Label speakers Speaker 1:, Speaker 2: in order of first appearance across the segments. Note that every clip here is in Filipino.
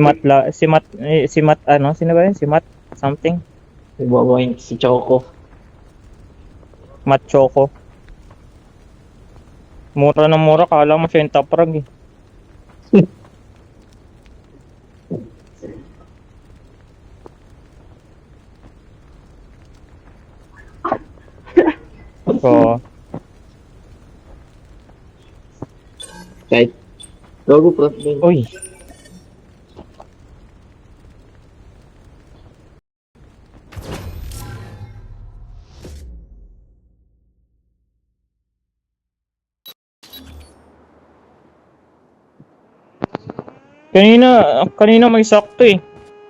Speaker 1: Si Mat ano, sino ba yun? Si Mat something?
Speaker 2: Ibabayin si Choco.
Speaker 1: Mat Choco. Mura na mura, kala mo siya yung top rank eh. So,
Speaker 2: Kahit. Gago prof din.
Speaker 1: uy. Kanina may sakto eh.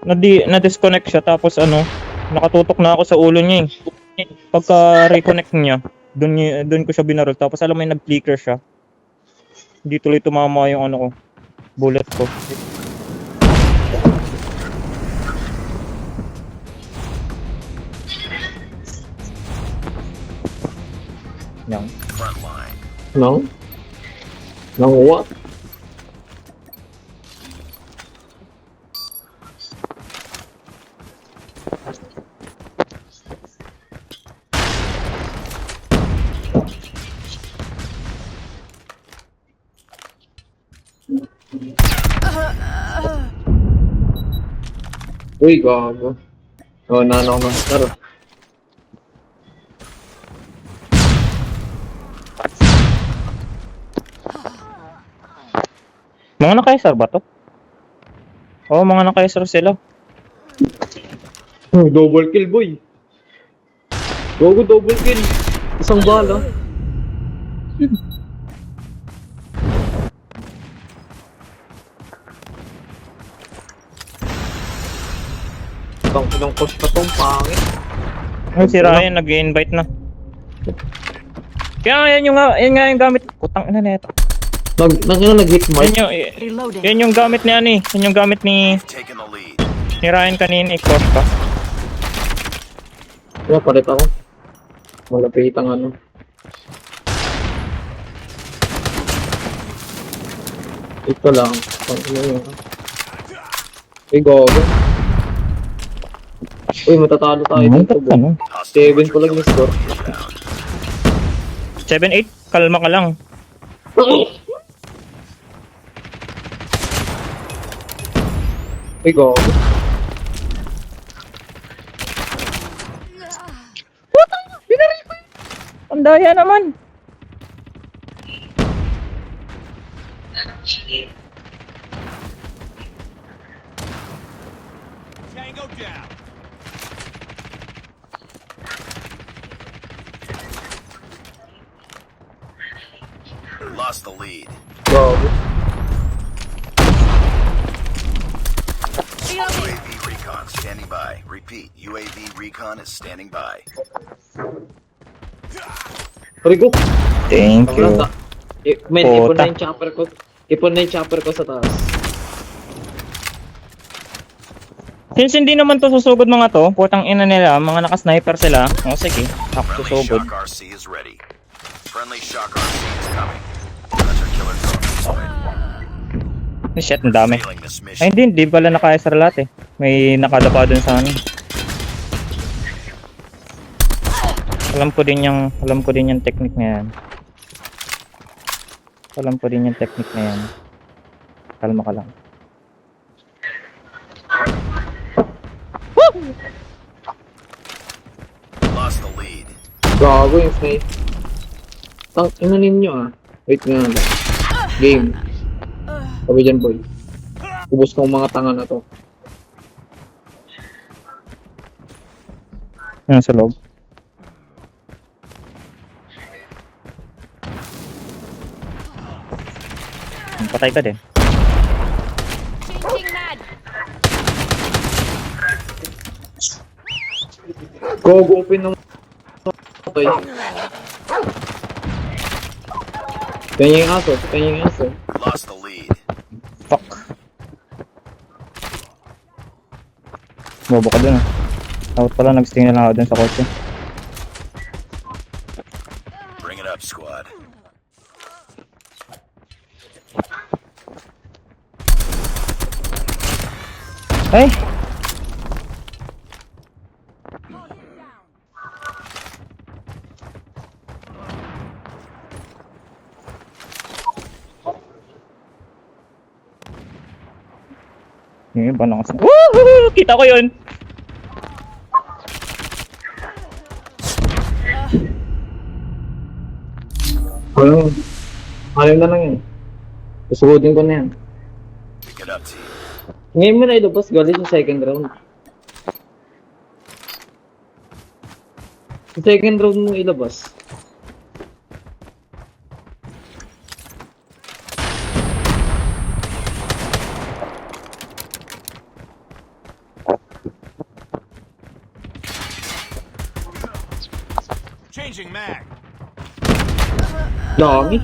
Speaker 1: Na-disconnect siya tapos ano, nakatutok na ako sa ulo niya eh. Pagka reconnect niya, doon ko siya binaril tapos alam mo yung nag-flicker siya. Hindi tuloy tumama yung ano ko, bullet ko. Yan.
Speaker 2: No? No what? Uy, gago. Oh, nanok na. Tara.
Speaker 1: Mga naka-SR ba to? Oo, mga naka-SR sila.
Speaker 2: Double kill, boy. Gago, double kill. Isang bala. Ilang cost pa tong pangit.
Speaker 1: Ay, si Ryan nag-invite na. Kaya yan nga yung gamit. Putang ina nito.
Speaker 2: Nag-hit mark.
Speaker 1: Yan yung gamit ni Ani. Yan yung gamit ni Ryan kanina, i-cross pa.
Speaker 2: Kaya palit ako. Malapit ang ano. Ito lang. Pang ina yun. Uy, gago. Uy, matatalo tayo dito.
Speaker 1: Ano?
Speaker 2: 7 pa lang yung score.
Speaker 1: 7-8, kalma ka lang.
Speaker 2: Uy, gago.
Speaker 1: Ang daya naman.
Speaker 3: Tango down. Lost the lead.
Speaker 2: Gago.
Speaker 3: UAV recon standing by. Repeat, UAV recon is standing by.
Speaker 2: Rigo.
Speaker 1: Thank you.
Speaker 2: Men, ipon
Speaker 1: Puta.
Speaker 2: na yung chopper ko. Ipon na yung chopper ko sa taas.
Speaker 1: Since hindi naman to susugod mga to, putang ina nila, mga naka-sniper sila. O sige, ako
Speaker 3: Friendly
Speaker 1: susugod.
Speaker 3: Shock RC is ready. Friendly Shock RC is coming. That's our killer drone deployed.
Speaker 1: Ay, shit, ang dami.
Speaker 3: Failing this
Speaker 1: Ay,
Speaker 3: mission.
Speaker 1: hindi pala naka-SR lahat eh. May nakadapa dun sa ano. Alam ko din yung technique na yan. Kalma ka lang.
Speaker 3: Lost the lead.
Speaker 2: Gago yung snake. Tang, ina ninyo ah. Wait nga lang. Game. Sabi dyan, boy. Ubus kong mga tanga na to.
Speaker 1: Yan sa loob. Patay ka din.
Speaker 4: Changing mag.
Speaker 2: Go open ng toy. Kanya yung aso.
Speaker 3: Lost the lead.
Speaker 1: Fuck. Bobo ka dun ah. Out pala, nag-sting na lang ako dun sa kotse.
Speaker 3: Bring it up, squad.
Speaker 1: Ay! Yung iba na kasi. Woohoo! Kita ko yun!
Speaker 2: Ano? Ayaw na lang yan. Susugutin ko na yan.
Speaker 3: Pick it up, team.
Speaker 2: Ngayon mo na ilabas, galing sa second round. Sa second round mo ilabas.
Speaker 3: Changing mag.
Speaker 2: Dami.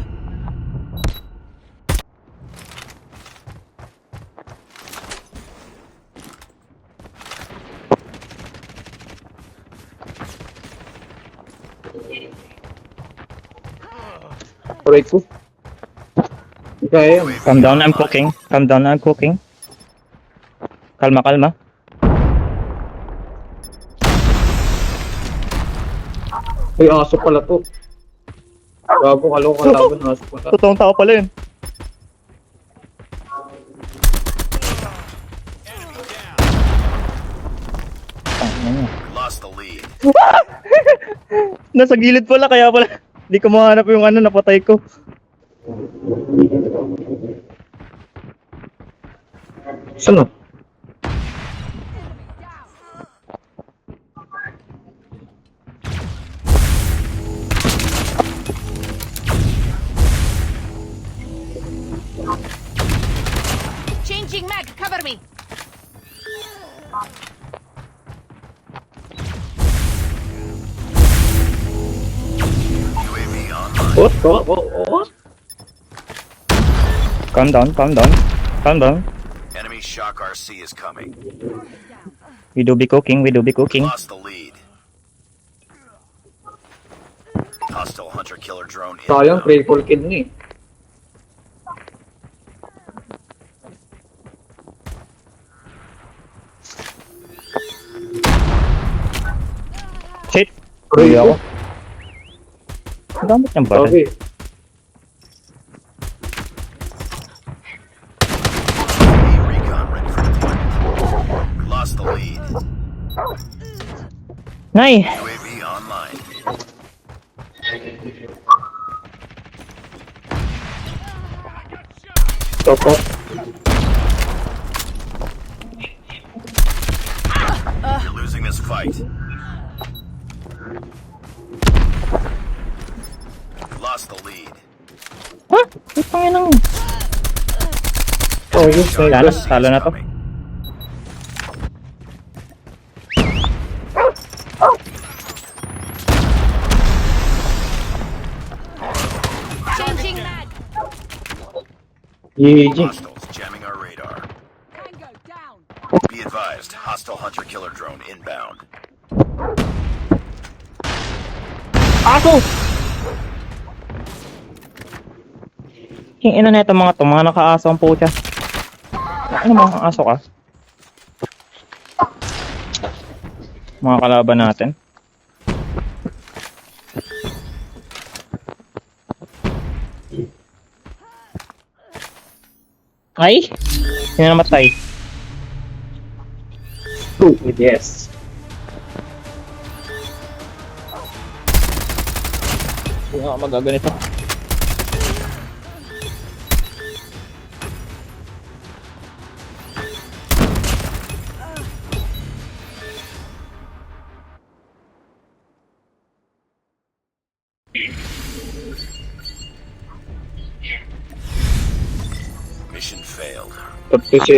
Speaker 2: Aray ko. Hindi kaya yan.
Speaker 1: Calm down, I'm cooking. Calm down, I'm cooking. Kalma, kalma.
Speaker 2: Ay, aso pala to. Gago, kaloka laban, aso pala.
Speaker 1: Totoong tao pala yun.
Speaker 3: Lost the lead.
Speaker 1: Nasa gilid pala, kaya pala. Di ko mahanap yung ano, napatay ko.
Speaker 2: Saan na?
Speaker 4: Changing mag, cover me.
Speaker 3: UAV online.
Speaker 2: What?
Speaker 1: Calm down, calm down. Calm down.
Speaker 3: Enemy shock RC is coming.
Speaker 1: We do be cooking, we do be cooking.
Speaker 3: Lost the lead. Hostile hunter-killer drone
Speaker 2: Sayang,
Speaker 3: inbound.
Speaker 2: triple kidney.
Speaker 1: Shit!
Speaker 2: Aray
Speaker 1: Hindi
Speaker 2: ko.
Speaker 1: ako. Ang gamit niyang baril.
Speaker 2: Sabi.
Speaker 3: Recon ready for deployment. We lost the lead.
Speaker 1: Nay!
Speaker 3: UAV online.
Speaker 2: Stop up.
Speaker 3: You're losing this fight. Lost the lead.
Speaker 1: Ha? Itang inang.
Speaker 2: Oh, yun.
Speaker 1: Wala na, talo na to.
Speaker 3: Coming.
Speaker 4: Changing mag.
Speaker 2: GG.
Speaker 3: Hostiles jamming our radar.
Speaker 4: Tango down.
Speaker 3: Be advised, hostile hunter-killer drone inbound.
Speaker 1: Aso! Yung ina na ito mga naka-aso ang pucha. Ano mga aso ka? Mga kalaban natin. Ay! Sino namatay?
Speaker 2: Stupid, yes.
Speaker 1: Kung nga magaganito.
Speaker 3: Mission failed.
Speaker 2: Tapos si...